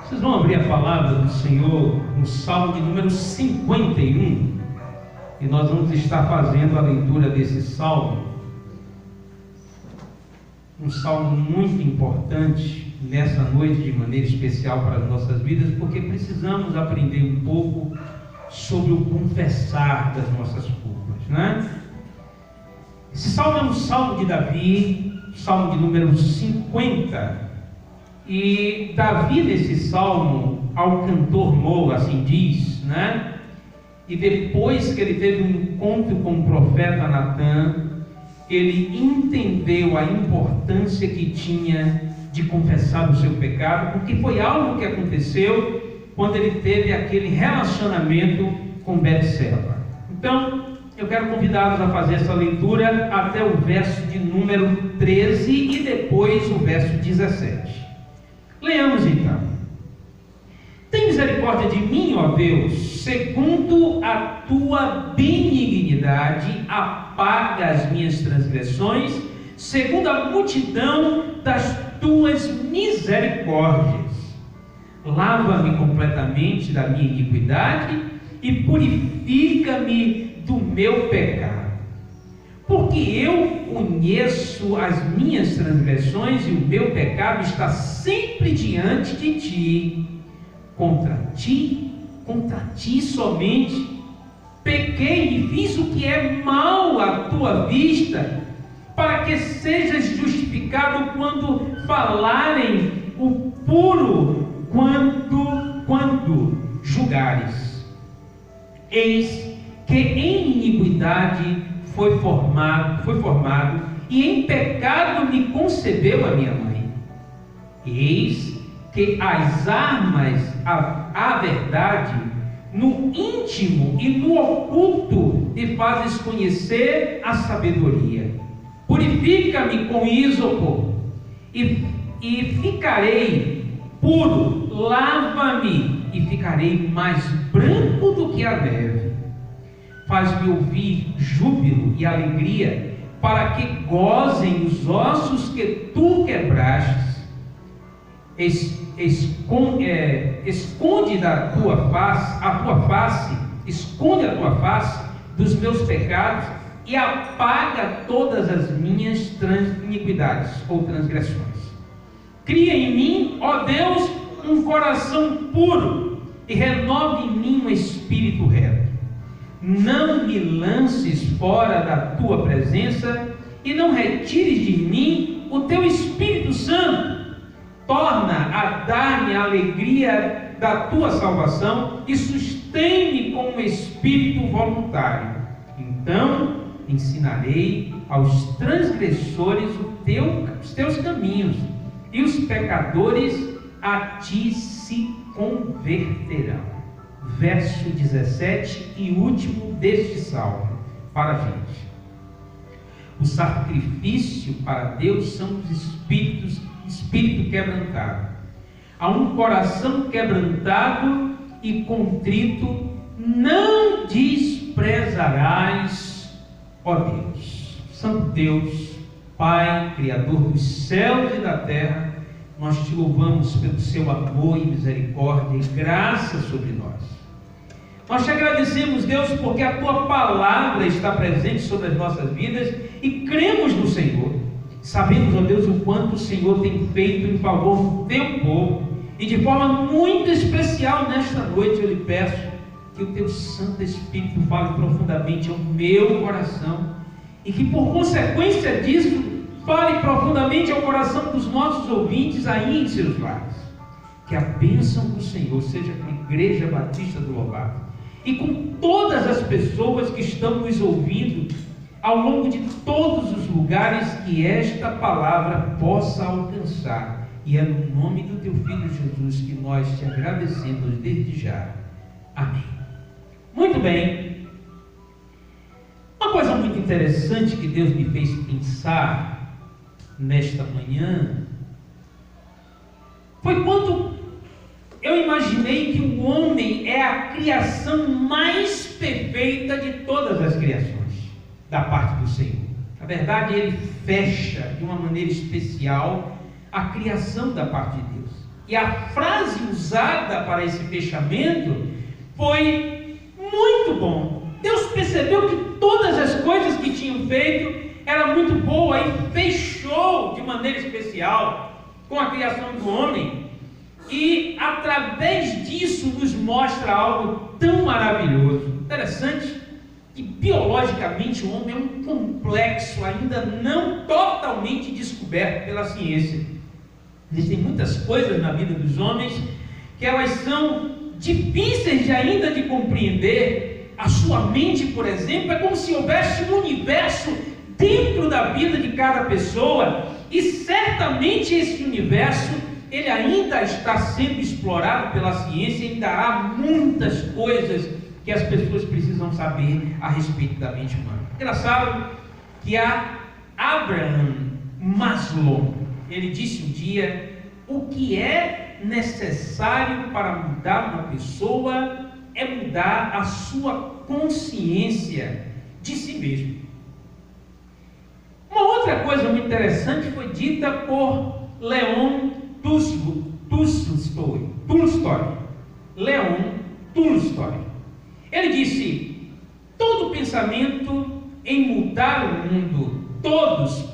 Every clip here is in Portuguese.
Vocês vão abrir a palavra do Senhor no Salmo de número 51, e nós vamos estar fazendo a leitura desse Salmo. Um Salmo muito importante nessa noite, de maneira especial para as nossas vidas, porque precisamos aprender um pouco sobre o confessar das nossas culpas, né? Esse Salmo é um Salmo de Davi, Salmo de número 50. E Davi, nesse salmo, ao cantor Mo, assim diz, né? E depois que ele teve um encontro com o profeta Natã, ele entendeu a importância que tinha de confessar o seu pecado, porque foi algo que aconteceu quando ele teve aquele relacionamento com Betseba. Então, eu quero convidá-los a fazer essa leitura até o verso de número 13 e depois o verso 17. Leamos então. Tem misericórdia de mim, ó Deus, segundo a tua benignidade, apaga as minhas transgressões, segundo a multidão das tuas misericórdias. Lava-me completamente da minha iniquidade e purifica-me do meu pecado. Porque eu conheço as minhas transgressões e o meu pecado está sempre diante de ti. Contra ti somente pequei e fiz o que é mal à tua vista, para que sejas justificado quando falarem o puro, quando julgares. Eis que em iniquidade foi formado, e em pecado me concebeu a minha mãe. Eis que as armas, a verdade, no íntimo e no oculto te fazes conhecer a sabedoria. Purifica-me com ísopo, e ficarei puro, lava-me, e ficarei mais branco do que a neve. Faz-me ouvir júbilo e alegria, para que gozem os ossos que tu quebrastes. Esconde da tua face, esconde a tua face dos meus pecados e apaga todas as minhas iniquidades ou transgressões. Cria em mim, ó Deus, um coração puro e renova em mim um espírito reto. Não me lances fora da tua presença e não retires de mim o teu Espírito Santo. Torna a dar-me a alegria da tua salvação e sustém-me com um espírito voluntário. Então ensinarei aos transgressores os teus caminhos, e os pecadores a ti se converterão. Verso 17 e último deste salmo para a gente. O sacrifício para Deus são os espírito quebrantado. A um coração quebrantado e contrito não desprezarás, ó Deus. Santo Deus, Pai, Criador dos céus e da terra, nós te louvamos pelo seu amor e misericórdia e graça sobre nós. Nós te agradecemos, Deus, porque a tua palavra está presente sobre as nossas vidas e cremos no Senhor. Sabemos, ó Deus, o quanto o Senhor tem feito em favor do teu povo, e de forma muito especial nesta noite eu lhe peço que o teu Santo Espírito fale profundamente ao meu coração, e que por consequência disso fale profundamente ao coração dos nossos ouvintes aí em seus lares. Que a bênção do Senhor seja com a Igreja Batista do Louvado e com todas as pessoas que estão nos ouvindo ao longo de todos os lugares que esta palavra possa alcançar. E é no nome do teu Filho Jesus que nós te agradecemos desde já. Amém. Muito bem. Uma coisa muito interessante que Deus me fez pensar nesta manhã foi quando eu imaginei que o homem é a criação mais perfeita de todas as criações da parte do Senhor. Na verdade, ele fecha de uma maneira especial a criação da parte de Deus. E a frase usada para esse fechamento foi muito bom. Deus percebeu que todas as coisas que tinham feito era muito boa e fechou de maneira especial com a criação do homem. E através disso nos mostra algo tão maravilhoso. Interessante que biologicamente o homem é um complexo ainda não totalmente descoberto pela ciência. Existem muitas coisas na vida dos homens que elas são difíceis de ainda de compreender. A sua mente, por exemplo, é como se houvesse um universo dentro da vida de cada pessoa, e certamente esse universo ele ainda está sendo explorado pela ciência. Ainda há muitas coisas que as pessoas precisam saber a respeito da mente humana. Engraçado que a Abraham Maslow, ele disse um dia: o que é necessário para mudar uma pessoa é mudar a sua consciência de si mesmo. Uma outra coisa muito interessante foi dita por Leon Tolstói. Leon Tolstói. Ele disse: todo pensamento em mudar o mundo, todos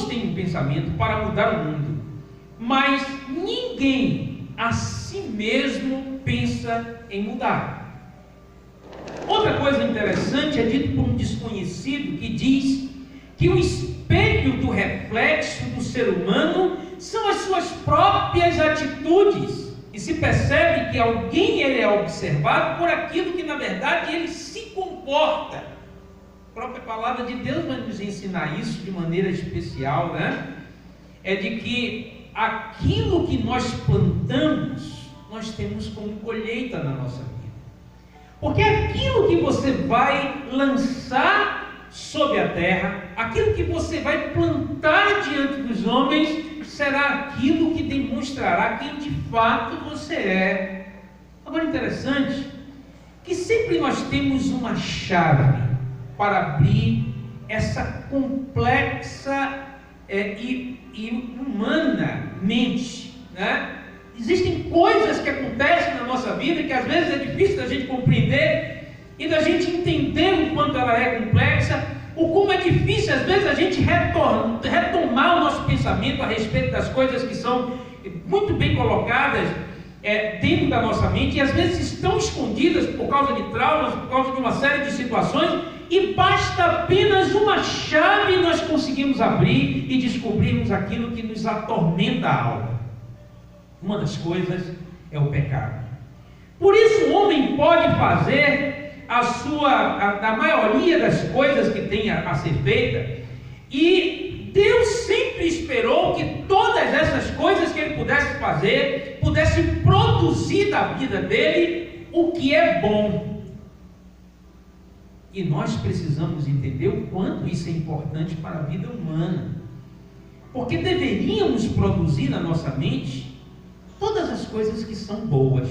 têm um pensamento para mudar o mundo, mas ninguém a si mesmo pensa em mudar. Outra coisa interessante é dito por um desconhecido que diz que o espelho do reflexo do ser humano são as suas próprias atitudes, e se percebe que alguém ele é observado por aquilo que na verdade ele se comporta. A própria palavra de Deus vai nos ensinar isso de maneira especial, né? É de que aquilo que nós plantamos, nós temos como colheita na nossa vida. Porque aquilo que você vai lançar sobre a terra, aquilo que você vai plantar diante dos homens, será aquilo que demonstrará quem de fato você é. Agora, interessante que sempre nós temos uma chave para abrir essa complexa e humana mente, né? Existem coisas que acontecem na nossa vida que às vezes é difícil da gente compreender e da gente entender o quanto ela é complexa, ou como é difícil às vezes a gente retomar o nosso pensamento a respeito das coisas que são muito bem colocadas dentro da nossa mente, e às vezes estão escondidas por causa de traumas, por causa de uma série de situações, e basta apenas uma chave e nós conseguimos abrir e descobrirmos aquilo que nos atormenta a alma. Uma das coisas é o pecado. Por isso o homem pode fazer a maioria das coisas que tem a ser feita, e Deus sempre esperou que todas essas coisas que ele pudesse fazer, pudesse produzir da vida dele o que é bom. E nós precisamos entender o quanto isso é importante para a vida humana, porque deveríamos produzir na nossa mente todas as coisas que são boas.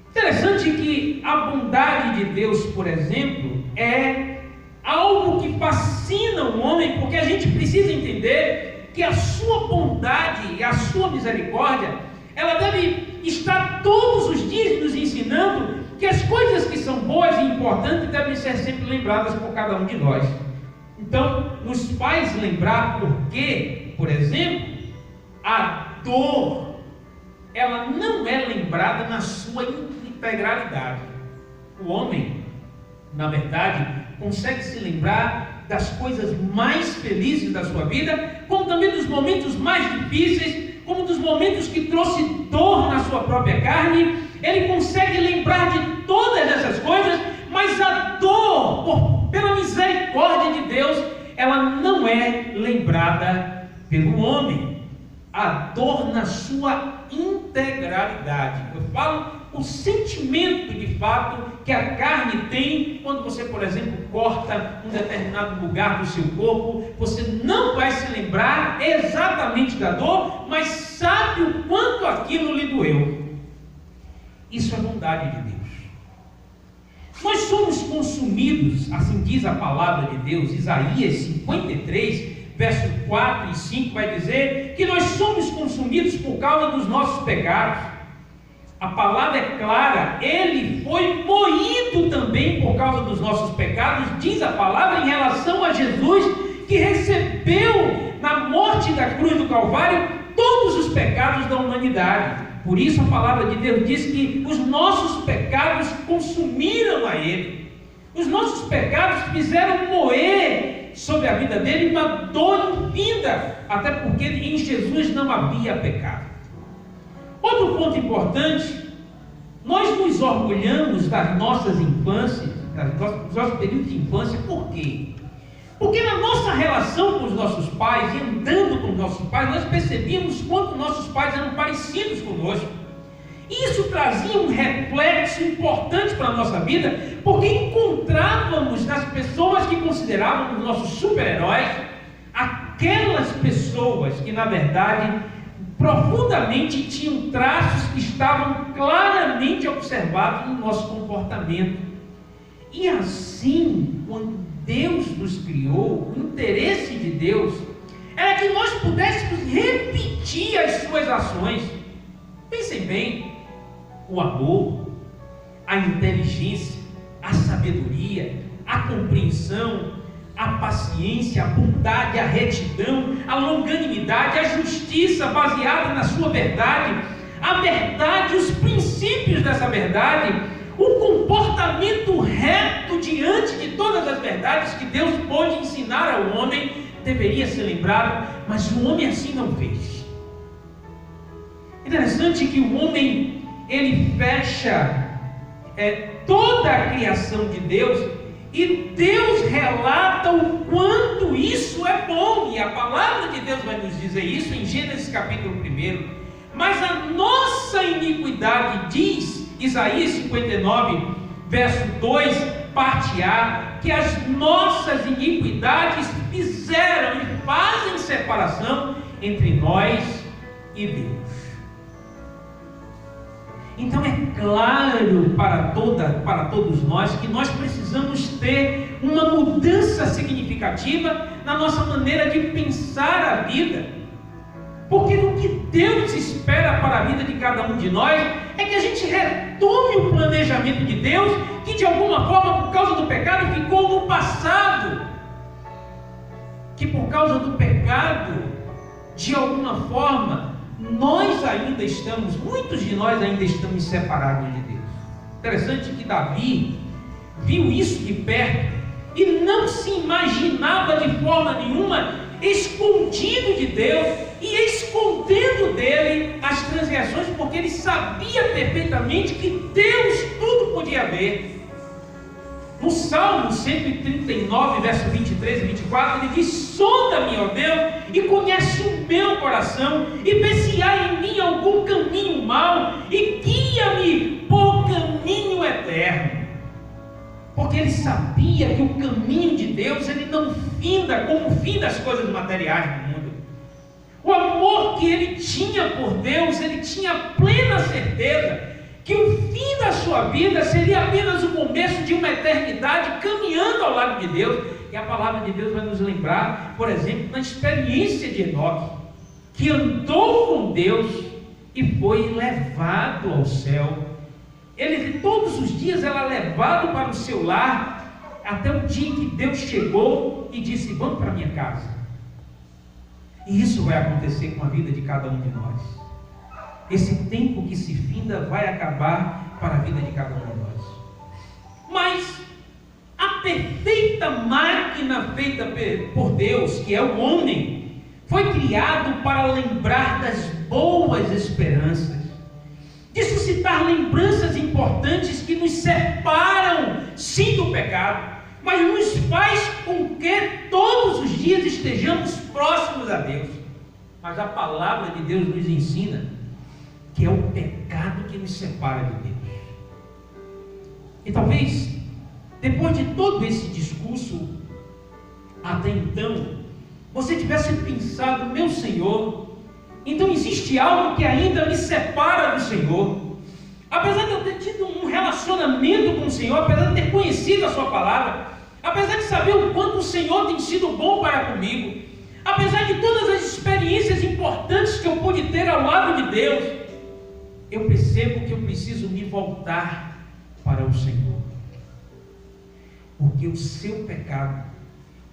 Interessante que a bondade de Deus, por exemplo, é algo que fascina o homem, porque a gente precisa entender que a sua bondade e a sua misericórdia, ela deve estar todos os dias nos ensinando que as coisas que são boas e importantes devem ser sempre lembradas por cada um de nós. Então, nos faz lembrar porque, por exemplo, a dor, ela não é lembrada na sua integralidade. O homem, na verdade, consegue se lembrar das coisas mais felizes da sua vida, como também dos momentos mais difíceis, como dos momentos que trouxe dor na sua própria carne. Ele consegue lembrar de todas essas coisas, mas a dor, pela misericórdia de Deus, ela não é lembrada pelo homem. A dor na sua integralidade. Eu falo o sentimento de fato que a carne tem quando você, por exemplo, corta um determinado lugar do seu corpo. Você não vai se lembrar exatamente da dor, mas sabe o quanto aquilo lhe doeu. Isso é bondade de Deus. Nós somos consumidos, assim diz a palavra de Deus, Isaías 53, verso 4 e 5, vai dizer que nós somos consumidos por causa dos nossos pecados. A palavra é clara, ele foi moído também por causa dos nossos pecados, diz a palavra em relação a Jesus, que recebeu na morte da cruz do Calvário todos os pecados da humanidade. Por isso a palavra de Deus diz que os nossos pecados consumiram a ele. Os nossos pecados fizeram moer sobre a vida dele uma dor infinda, até porque em Jesus não havia pecado. Outro ponto importante, nós nos orgulhamos das nossas infâncias, dos nossos períodos de infância. Por quê? Porque na nossa relação com os nossos pais, e andando com os nossos pais, nós percebíamos quanto nossos pais eram parecidos conosco. Isso trazia um reflexo importante para a nossa vida, porque encontrávamos nas pessoas que considerávamos nossos super-heróis, aquelas pessoas que na verdade profundamente tinham traços que estavam claramente observados no nosso comportamento. E assim, quando Deus nos criou, o interesse de Deus era que nós pudéssemos repetir as suas ações. Pensem bem, o amor, a inteligência, a sabedoria, a compreensão, a paciência, a bondade, a retidão, a longanimidade, a justiça baseada na sua verdade, a verdade, os princípios dessa verdade, o comportamento reto diante de todas as verdades que Deus pôde ensinar ao homem, deveria ser lembrado, mas o homem assim não fez. Interessante que o homem, ele fecha toda a criação de Deus, e Deus relata o quanto isso é bom, e a palavra de Deus vai nos dizer isso em Gênesis capítulo 1. Mas a nossa iniquidade, diz Isaías 59, verso 2, parte A, que as nossas iniquidades fizeram e fazem separação entre nós e Deus. Então é claro para todos nós que nós precisamos ter uma mudança significativa na nossa maneira de pensar a vida. Porque o que Deus espera para a vida de cada um de nós é que a gente retome o planejamento de Deus, que de alguma forma, por causa do pecado, ficou no passado. Que por causa do pecado, de alguma forma, nós ainda estamos, muitos de nós ainda estamos separados de Deus. Interessante que Davi viu isso de perto e não se imaginava de forma nenhuma escondido de Deus e escondendo dele as transgressões, porque ele sabia perfeitamente que Deus tudo podia ver. No Salmo 139, verso 23 e 24, ele diz: sonda-me, ó Deus, e conhece o meu coração, e vê se há em mim algum caminho mau, e guia-me por caminho eterno. Porque ele sabia que o caminho de Deus, ele não finda como o fim das coisas materiais do mundo. O amor que ele tinha por Deus, ele tinha plena certeza que o fim da sua vida seria apenas o começo de uma eternidade caminhando ao lado de Deus. E a palavra de Deus vai nos lembrar, por exemplo, na experiência de Enoque, que andou com Deus e foi levado ao céu. Ele todos os dias era levado para o seu lar, até o dia em que Deus chegou e disse: vamos para a minha casa. E isso vai acontecer com a vida de cada um de nós. Esse tempo que se finda vai acabar para a vida de cada um de nós. Mas a perfeita máquina feita por Deus, que é o homem, foi criado para lembrar das boas esperanças, de suscitar lembranças importantes que nos separam sim do pecado, mas nos faz com que todos os dias estejamos próximos a Deus. Mas a palavra de Deus nos ensina que é o pecado que nos separa de Deus. E talvez, depois de todo esse discurso, até então, você tivesse pensado: meu Senhor, então existe algo que ainda me separa do Senhor. Apesar de eu ter tido um relacionamento com o Senhor, apesar de ter conhecido a sua palavra, apesar de saber o quanto o Senhor tem sido bom para comigo, apesar de todas as experiências importantes que eu pude ter ao lado de Deus, eu percebo que eu preciso me voltar para o Senhor. Porque o seu pecado,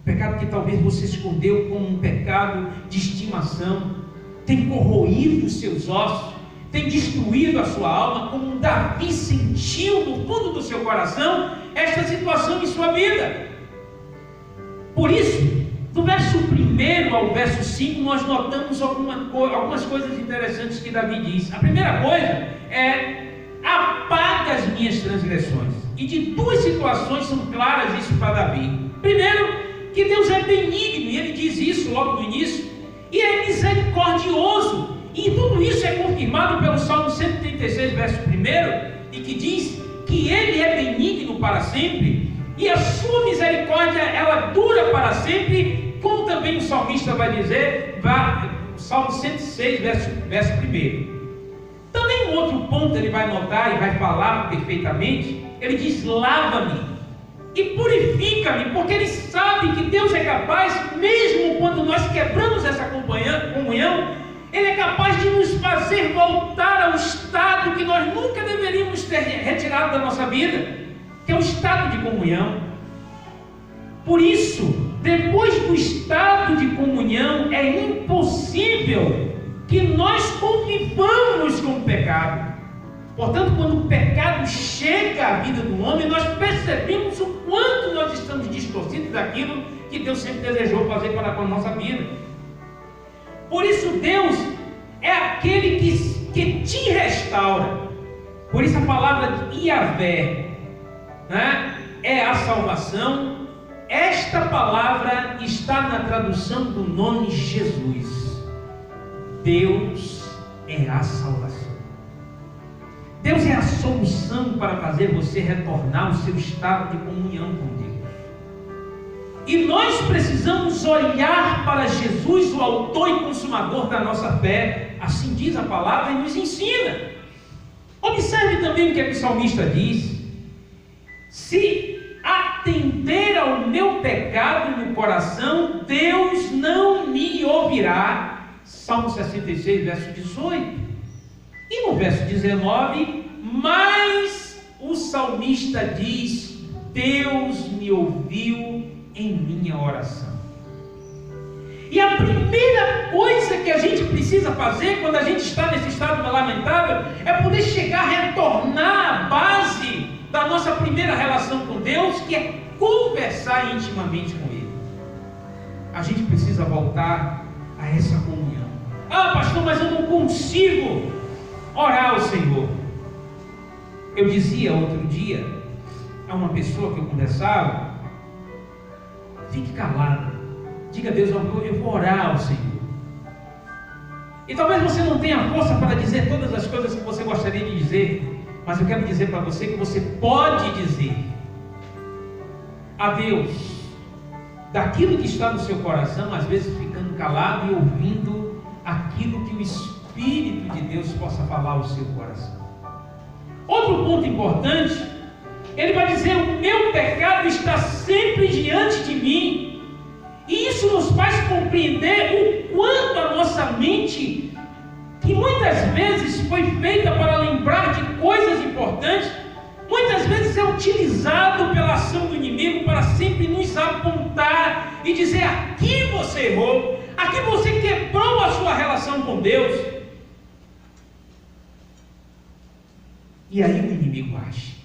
o pecado que talvez você escondeu como um pecado de estimação, tem corroído os seus ossos, tem destruído a sua alma, como Davi sentiu no fundo do seu coração esta situação em sua vida. Por isso, do verso 1 ao verso 5, nós notamos algumas coisas interessantes que Davi diz. A primeira coisa é: apaga as minhas transgressões. E de duas situações são claras isso para Davi. Primeiro, que Deus é benigno, e ele diz isso logo no início, e é misericordioso. E tudo isso é confirmado pelo Salmo 136, verso 1, e que diz que ele é benigno para sempre, e a sua misericórdia, ela dura para sempre, como também o salmista vai dizer, Salmo 106, verso 1. Também um outro ponto ele vai notar e vai falar perfeitamente. Ele diz: lava-me e purifica-me, porque ele sabe que Deus é capaz, mesmo quando nós quebramos essa comunhão, ele é capaz de nos fazer voltar ao estado que nós nunca deveríamos ter retirado da nossa vida, que é o estado de comunhão. Por isso, depois do estado de comunhão, é impossível que nós convivamos com o pecado. Portanto, quando o pecado chega à vida do homem, nós percebemos o quanto nós estamos distorcidos daquilo que Deus sempre desejou fazer para com a nossa vida. Por isso, Deus é aquele que te restaura. Por isso a palavra Iavé, né, é a salvação. Esta palavra está na tradução do nome Jesus. Deus é a salvação. Deus é a solução para fazer você retornar ao seu estado de comunhão com Deus. E nós precisamos olhar para Jesus, o autor e consumador da nossa fé. Assim diz a palavra e nos ensina. Observe também o que o salmista diz: se atender ao meu pecado no coração, Deus não me ouvirá. Salmo 66, verso 18. E no verso 19, mas o salmista diz: Deus me ouviu em minha oração. E a primeira coisa que a gente precisa fazer quando a gente está nesse estado lamentável é poder chegar a retornar à base da nossa primeira relação com Deus, que é conversar intimamente com Ele. A gente precisa voltar a essa comunhão. Ah, pastor, mas eu não consigo orar ao Senhor. Eu dizia outro dia a uma pessoa que eu conversava: fique calado, diga a Deus, eu vou orar ao Senhor. E talvez você não tenha força para dizer todas as coisas que você gostaria de dizer, mas eu quero dizer para você que você pode dizer a Deus daquilo que está no seu coração, às vezes ficando calado e ouvindo aquilo que o Espírito de Deus possa falar ao seu coração. Outro ponto importante, ele vai dizer: o meu pecado está sempre diante de mim. E isso nos faz compreender o quanto a nossa mente, que muitas vezes foi feita para lembrar de coisas importantes, muitas vezes é utilizado pela ação do inimigo para sempre nos apontar e dizer: aqui você errou, aqui você quebrou a sua relação com Deus. E aí o inimigo age.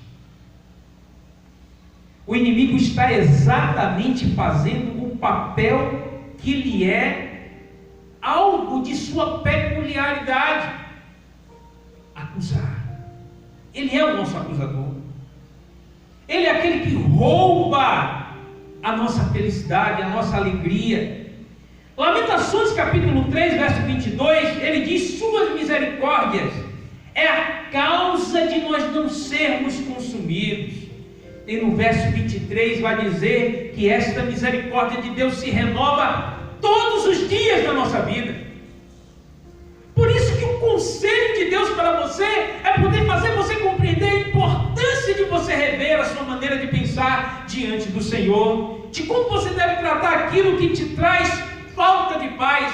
O inimigo está exatamente fazendo o papel que lhe é algo de sua peculiaridade: acusar. Ele é o nosso acusador. Ele é aquele que rouba a nossa felicidade, a nossa alegria. Lamentações capítulo 3, verso 22, ele diz: suas misericórdias é a causa de nós não sermos consumidos. E no verso 23 vai dizer que esta misericórdia de Deus se renova todos os dias da nossa vida. Por isso que o conselho de Deus para você é poder fazer você compreender a importância de você rever a sua maneira de pensar diante do Senhor, de como você deve tratar aquilo que te traz falta de paz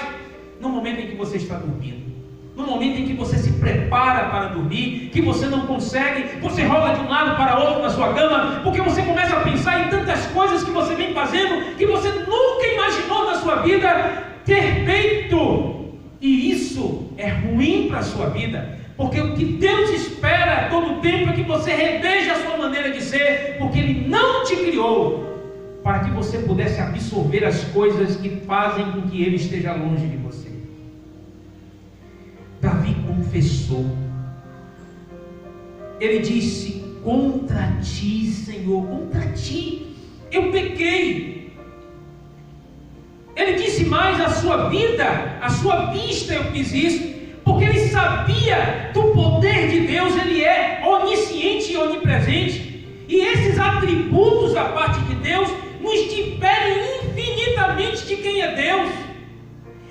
no momento em que você está dormindo. No momento em que você se prepara para dormir, que você não consegue, você rola de um lado para outro na sua cama, porque você começa a pensar em tantas coisas que você vem fazendo, que você nunca imaginou na sua vida ter feito. E isso é ruim para a sua vida, porque o que Deus espera todo o tempo é que você reveja a sua maneira de ser, porque Ele não te criou para que você pudesse absorver as coisas que fazem com que Ele esteja longe de você. Davi confessou, ele disse: contra ti, Senhor, contra ti eu pequei. Ele disse mais: a sua vida, a sua vista eu fiz isso, porque ele sabia do poder de Deus. Ele é onisciente e onipresente, e esses atributos da parte de Deus nos diferem infinitamente de quem é Deus.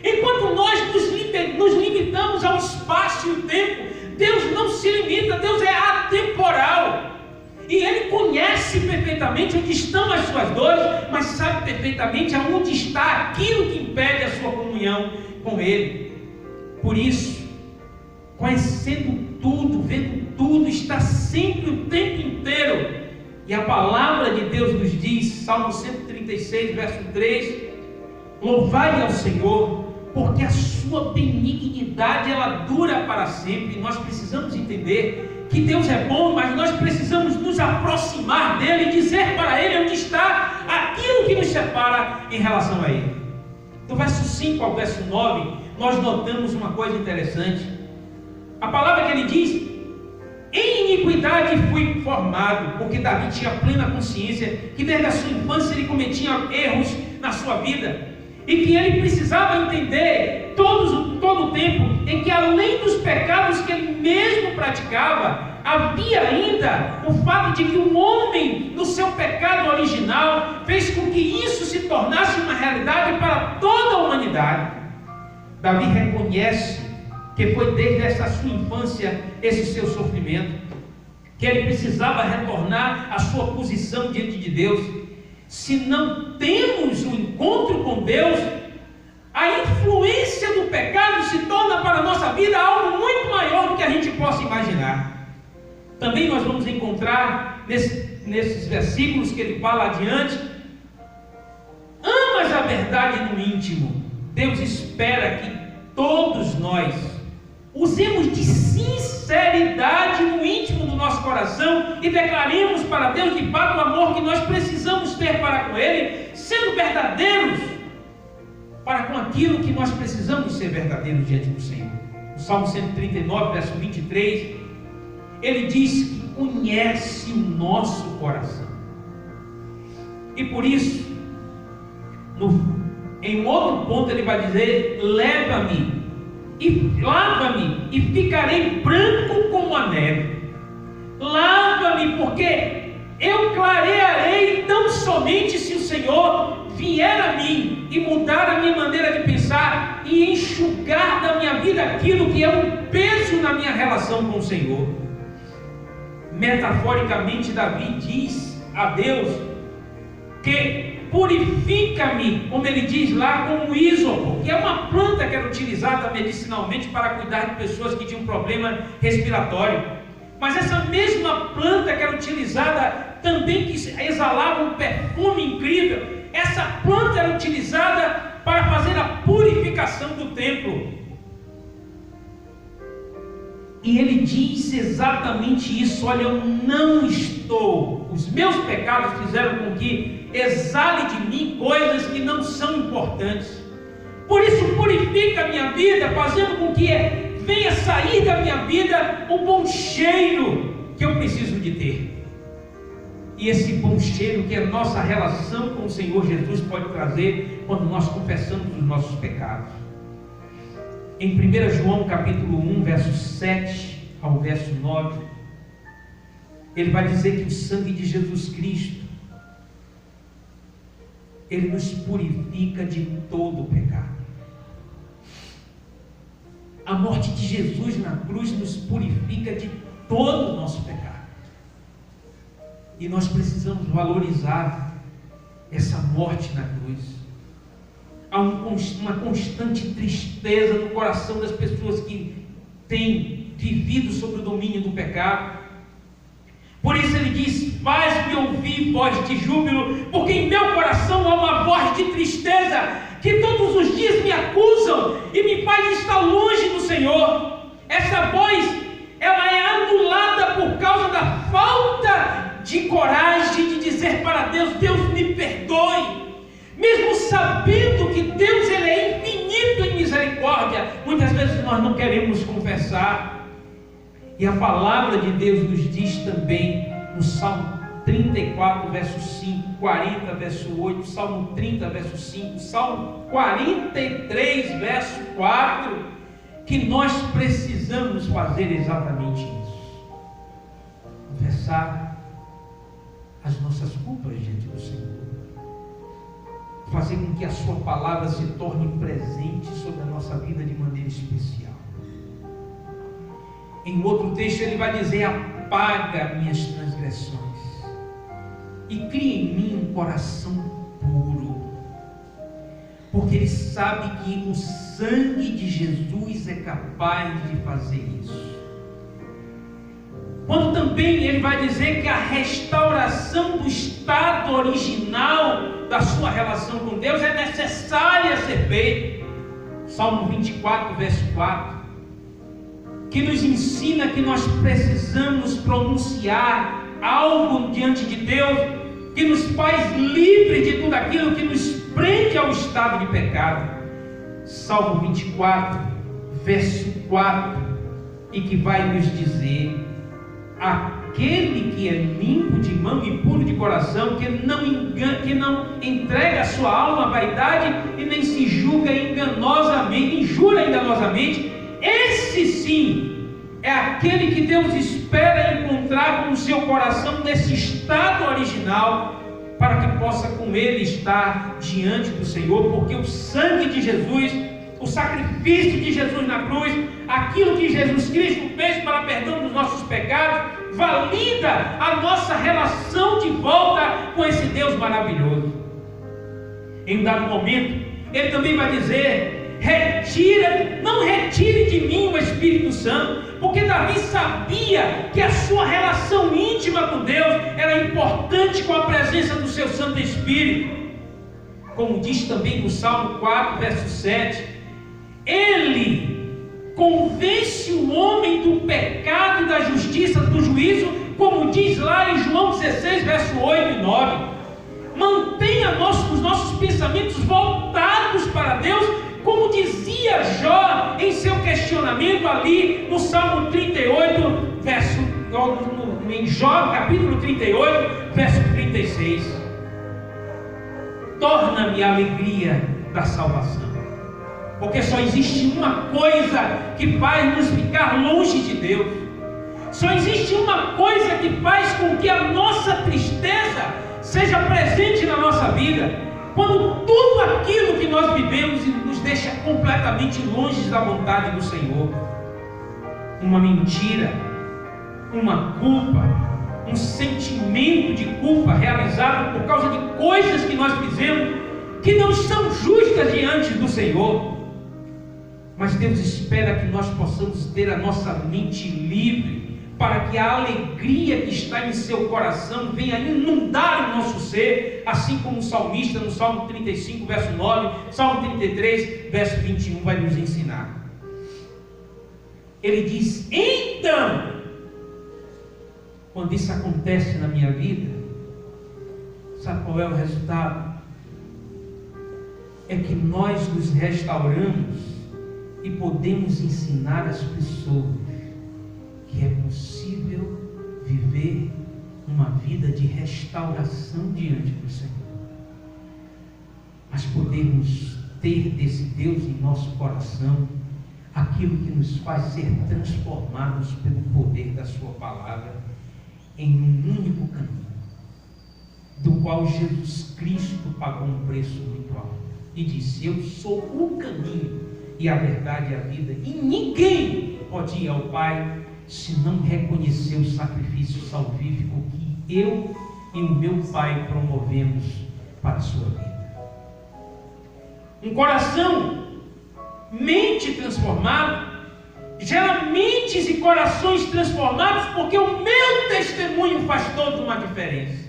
Enquanto nós nos limitamos ao espaço e o tempo, Deus não se limita, Deus é atemporal. E Ele conhece perfeitamente onde estão as suas dores, mas sabe perfeitamente aonde está aquilo que impede a sua comunhão com Ele. Por isso, conhecendo tudo, vendo tudo, está sempre o tempo inteiro. E a palavra de Deus nos diz, Salmo 136, verso 3, louvai ao Senhor, porque a sua benignidade ela dura para sempre. Nós precisamos entender que Deus é bom, mas nós precisamos nos aproximar dele e dizer para ele onde está aquilo que nos separa em relação a ele. Do verso 5 ao verso 9, nós notamos uma coisa interessante. A palavra que ele diz: em iniquidade fui formado, porque Davi tinha plena consciência que desde a sua infância ele cometia erros na sua vida, e que ele precisava entender todo o tempo em que, além dos pecados que ele mesmo praticava, havia ainda o fato de que o homem, no seu pecado original, fez com que isso se tornasse uma realidade para toda a humanidade. Davi reconhece que foi desde essa sua infância esse seu sofrimento, que ele precisava retornar à sua posição diante de Deus. Se não temos um encontro com Deus, a influência do pecado se torna para a nossa vida algo muito maior do que a gente possa imaginar. Também nós vamos encontrar nesses versículos que ele fala adiante: amas a verdade no íntimo. Deus espera que todos nós usemos de sinceridade no íntimo do nosso coração e declaremos para Deus de fato o amor que nós precisamos ter para com Ele, sendo verdadeiros para com aquilo que nós precisamos ser verdadeiros diante do Senhor. No Salmo 139, verso 23, ele diz que conhece o nosso coração. E por isso, em um outro ponto ele vai dizer: leva-me e lava-me e ficarei branco como a neve. Lava-me, porque eu clarearei tão somente se o Senhor vier a mim e mudar a minha maneira de pensar e enxugar da minha vida aquilo que é um peso na minha relação com o Senhor. Metaforicamente, Davi diz a Deus que purifica-me, como ele diz lá, com o ísopo, que é uma planta que era utilizada medicinalmente para cuidar de pessoas que tinham problema respiratório. Mas essa mesma planta que era utilizada também, que exalava um perfume incrível, essa planta era utilizada para fazer a purificação do templo. E ele diz exatamente isso: olha, eu não estou, os meus pecados fizeram com que exale de mim coisas que não são importantes. Por isso purifica a minha vida, fazendo com que venha sair da minha vida o bom cheiro que eu preciso de ter. E esse bom cheiro que a nossa relação com o Senhor Jesus pode trazer quando nós confessamos os nossos pecados. Em 1 João capítulo 1, verso 7 ao verso 9, ele vai dizer que o sangue de Jesus Cristo, ele nos purifica de todo o pecado. A morte de Jesus na cruz nos purifica de todo o nosso pecado. E nós precisamos valorizar essa morte na cruz. há uma constante tristeza no coração das pessoas que têm vivido sob o domínio do pecado. Por isso ele diz: faz-me ouvir voz de júbilo, porque em meu coração há uma voz de tristeza, que todos os dias me acusam e me faz estar longe do Senhor. Essa voz, ela é anulada por causa da falta de coragem de dizer para Deus: Deus, me perdoe. Mesmo sabendo que Deus, ele é infinito em misericórdia, muitas vezes nós não queremos confessar. E a palavra de Deus nos diz também no Salmo 34, verso 5, 40, verso 8, Salmo 30, verso 5, Salmo 43, verso 4, que nós precisamos fazer exatamente isso: confessar as nossas culpas diante do Senhor, fazer com que a sua palavra se torne presente sobre a nossa vida de maneira especial. Em outro texto ele vai dizer: apaga minhas transgressões e cria em mim um coração puro, porque ele sabe que o sangue de Jesus é capaz de fazer isso. Quando também ele vai dizer que a restauração do estado original da sua relação com Deus é necessária ser feita. Salmo 24, verso 4, que nos ensina que nós precisamos pronunciar algo diante de Deus que nos faz livre de tudo aquilo que nos prende ao estado de pecado. Salmo 24, verso 4, e que vai nos dizer: aquele que é limpo de mão e puro de coração, que não entrega a sua alma à vaidade e nem se julga injura enganosamente, esse sim é aquele que Deus espera encontrar com o seu coração nesse estado original, para que possa com ele estar diante do Senhor, porque o sangue de Jesus, o sacrifício de Jesus na cruz, aquilo que Jesus Cristo fez para perdão dos nossos pecados, valida a nossa relação de volta com esse Deus maravilhoso. Em um dado momento, ele também vai dizer: não retire de mim o Espírito Santo, porque Davi sabia que a sua relação íntima com Deus era importante com a presença do seu Santo Espírito. Como diz também no Salmo 4, verso 7, ele convence o homem do pecado, da justiça, do juízo, como diz lá em João 16, verso 8 e 9. Mantenha os nossos pensamentos voltados para Deus, como dizia Jó em seu questionamento ali no Salmo 38, em Jó, capítulo 38, verso 36. Torna-me a alegria da salvação, porque só existe uma coisa que faz nos ficar longe de Deus. Só existe uma coisa que faz com que a nossa tristeza seja presente na nossa vida, quando tudo aquilo que nós vivemos nos deixa completamente longe da vontade do Senhor. Uma mentira, uma culpa, um sentimento de culpa realizado por causa de coisas que nós fizemos que não são justas diante do Senhor. Mas Deus espera que nós possamos ter a nossa mente livre, para que a alegria que está em seu coração venha inundar o nosso ser, assim como o salmista no Salmo 35, verso 9, Salmo 33, verso 21 vai nos ensinar. Ele diz: então, quando isso acontece na minha vida, sabe qual é o resultado? É que nós nos restauramos e podemos ensinar as pessoas que é possível viver uma vida de restauração diante do Senhor, mas podemos ter desse Deus em nosso coração aquilo que nos faz ser transformados pelo poder da sua palavra em um único caminho, do qual Jesus Cristo pagou um preço muito alto e disse: eu sou o caminho e a verdade e a vida, e ninguém pode ir ao Pai se não reconhecer o sacrifício salvífico que eu e o meu Pai promovemos para a sua vida. Um coração, mente transformado, gera mentes e corações transformados, porque o meu testemunho faz toda uma diferença.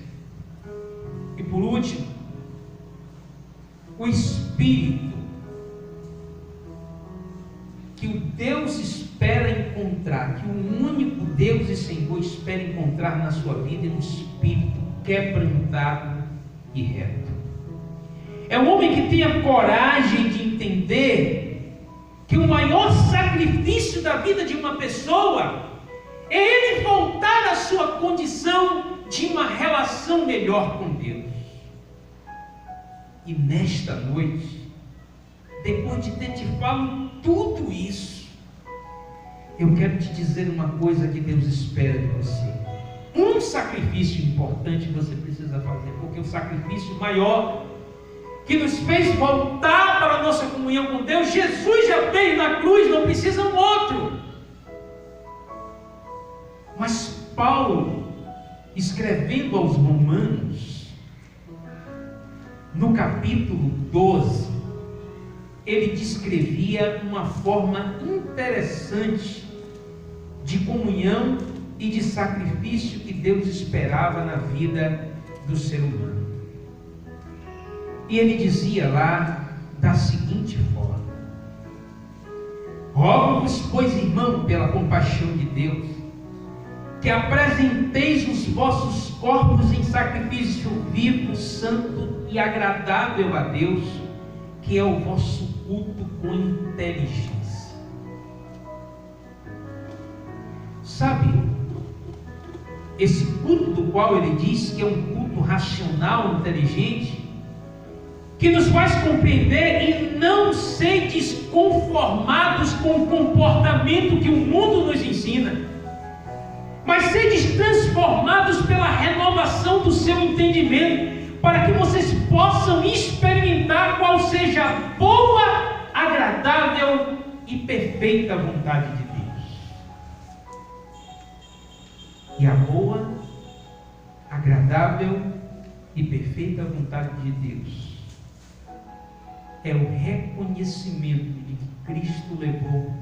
E por último, o Espírito, que o Deus espera encontrar, que o único Deus e Senhor espera encontrar na sua vida, é um Espírito quebrantado e reto. É um homem que tem a coragem de entender que o maior sacrifício da vida de uma pessoa é ele voltar à sua condição de uma relação melhor com Deus. E nesta noite, depois de ter te falado tudo isso, eu quero te dizer uma coisa que Deus espera de você. Um sacrifício importante você precisa fazer, porque o sacrifício maior que nos fez voltar para a nossa comunhão com Deus, Jesus já fez na cruz, não precisa um outro. Mas Paulo, escrevendo aos Romanos, no capítulo 12, ele descrevia uma forma interessante de comunhão e de sacrifício que Deus esperava na vida do ser humano. E ele dizia lá da seguinte forma: rogo-vos, pois, irmão, pela compaixão de Deus, que apresenteis os vossos corpos em sacrifício vivo, santo e agradável a Deus, que é o vosso culto com inteligência. Sabe, esse culto do qual ele diz que é um culto racional, inteligente, que nos faz compreender e não ser desconformados com o comportamento que o mundo nos ensina, mas ser transformados pela renovação do seu entendimento, para que vocês possam experimentar qual seja a boa, agradável e perfeita vontade de Deus. E a boa, agradável e perfeita vontade de Deus é o reconhecimento de que Cristo levou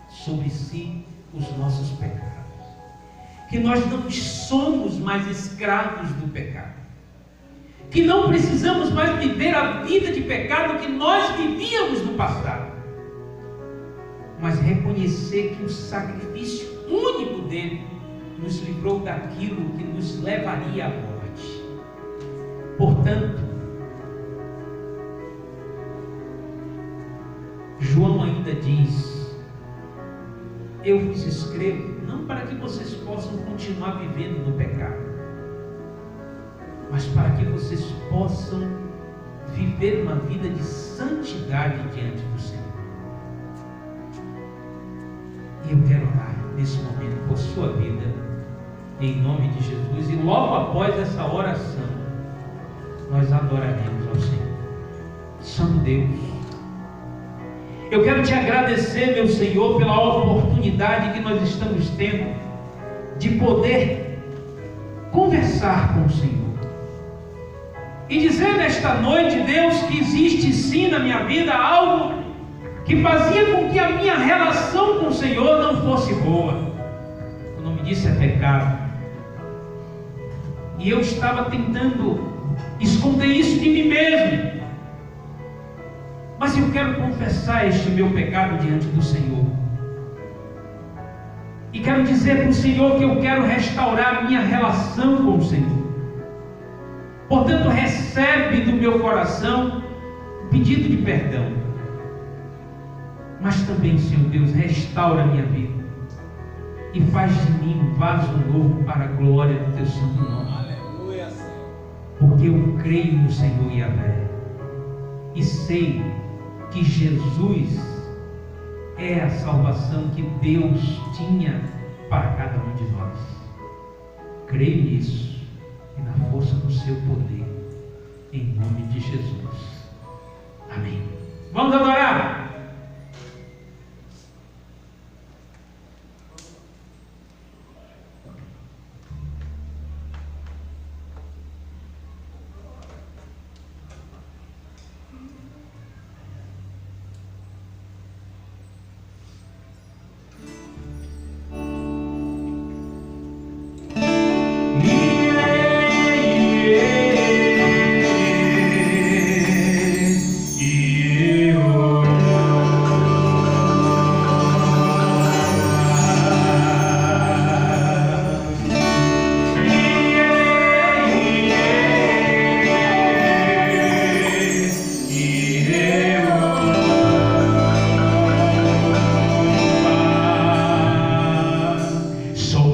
sobre si os nossos pecados, que nós não somos mais escravos do pecado, que não precisamos mais viver a vida de pecado que nós vivíamos no passado, mas reconhecer que o sacrifício único dele nos livrou daquilo que nos levaria à morte. Portanto, João ainda diz: eu vos escrevo não para que vocês possam continuar vivendo no pecado, mas para que vocês possam viver uma vida de santidade diante do Senhor. E eu quero orar nesse momento por sua vida, em nome de Jesus, e logo após essa oração nós adoraremos ao Senhor. Santo Deus, eu quero te agradecer, meu Senhor, pela oportunidade que nós estamos tendo de poder conversar com o Senhor e dizer nesta noite, Deus, que existe sim na minha vida algo que fazia com que a minha relação com o Senhor não fosse boa. O nome disso é pecado, e eu estava tentando esconder isso de mim mesmo. Mas eu quero confessar este meu pecado diante do Senhor. E quero dizer para o Senhor que eu quero restaurar a minha relação com o Senhor. Portanto, recebe do meu coração um pedido de perdão. Mas também, Senhor Deus, restaura a minha vida. E faz de mim um vaso novo para a glória do Teu santo nome. Aleluia, Senhor. Porque eu creio no Senhor Yahvé. E sei que Jesus é a salvação que Deus tinha para cada um de nós. Creio nisso e na força do seu poder, em nome de Jesus. Amém. Vamos adorar.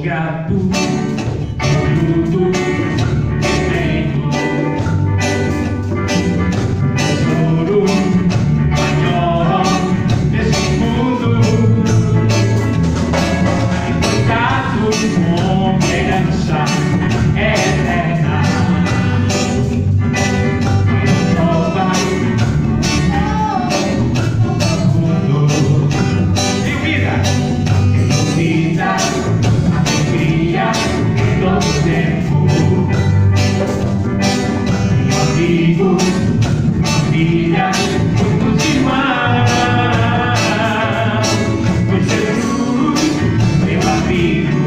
grato por tudo que tenho. Tesouro maior desse mundo, e foi dado como herança eterna. Nova mundo de vida, alegria em todo tempo. Meu amigo, família, muitos irmãos, pois Jesus, meu amigo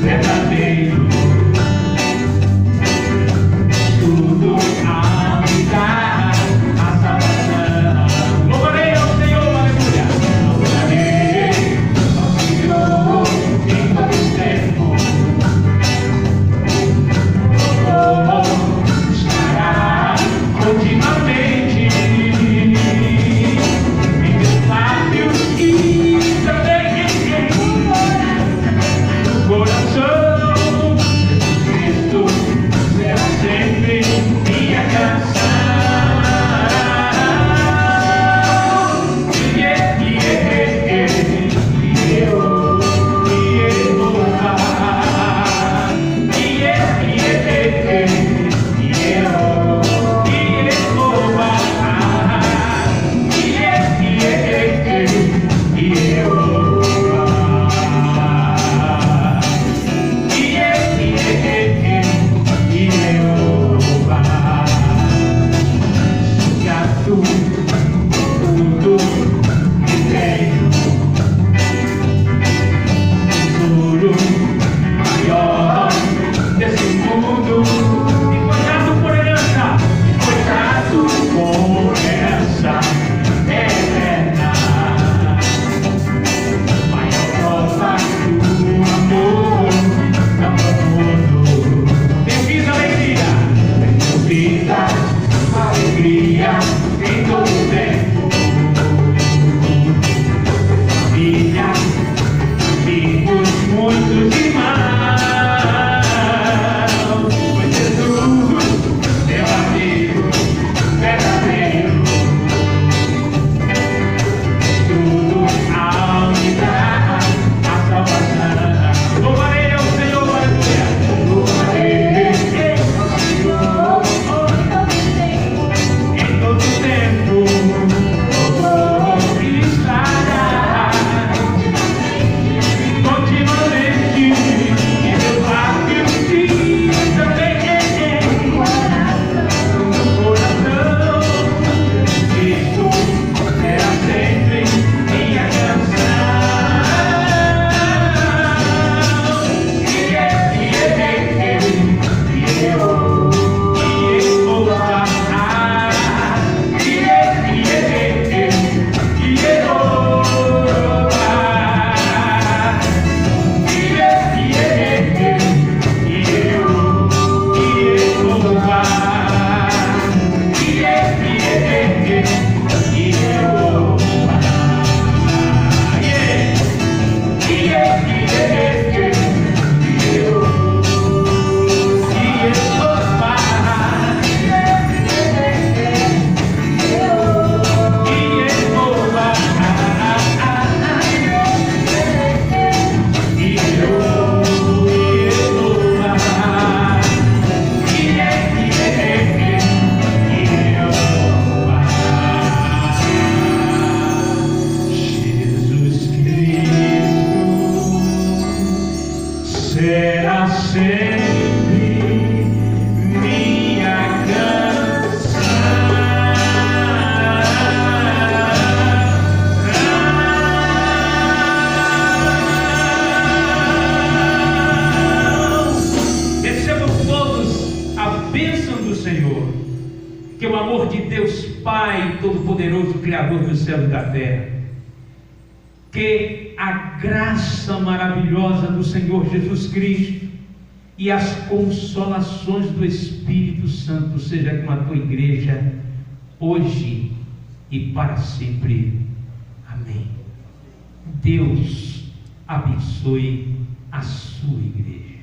verdadeiro, tudo a me dar a salvação. Louvarei ao Senhor, aleluia. Louvarei ao Senhor em todo o tempo. Estará continuamente em meus lábios e também no coração. Cristo será sempre minha canção. Tudo que tenho, tesouro maior desse mundo, e foi dado por herança, eterna. Maior prova do amor ao mundo. Tem vida, alegria, alegria em todo o tempo. Família, amigos, muitos irmãos, pois Jesus, meu amigo verdadeiro, tudo ao me dar a salvação. Louvarei ao Senhor, aleluia. Louvarei ao Senhor em todo o tempo. Estará continuamente em meus lábios e também no coração. Cristo será sempre minha canção. Será sempre minha canção. Recebam todos a bênção do Senhor, que o amor de Deus Pai Todo-Poderoso, Criador do céu e da terra, que a graça maravilhosa do Senhor Jesus Cristo e as consolações do Espírito Santo seja com a tua igreja hoje e para sempre. Amém. Deus abençoe a sua igreja.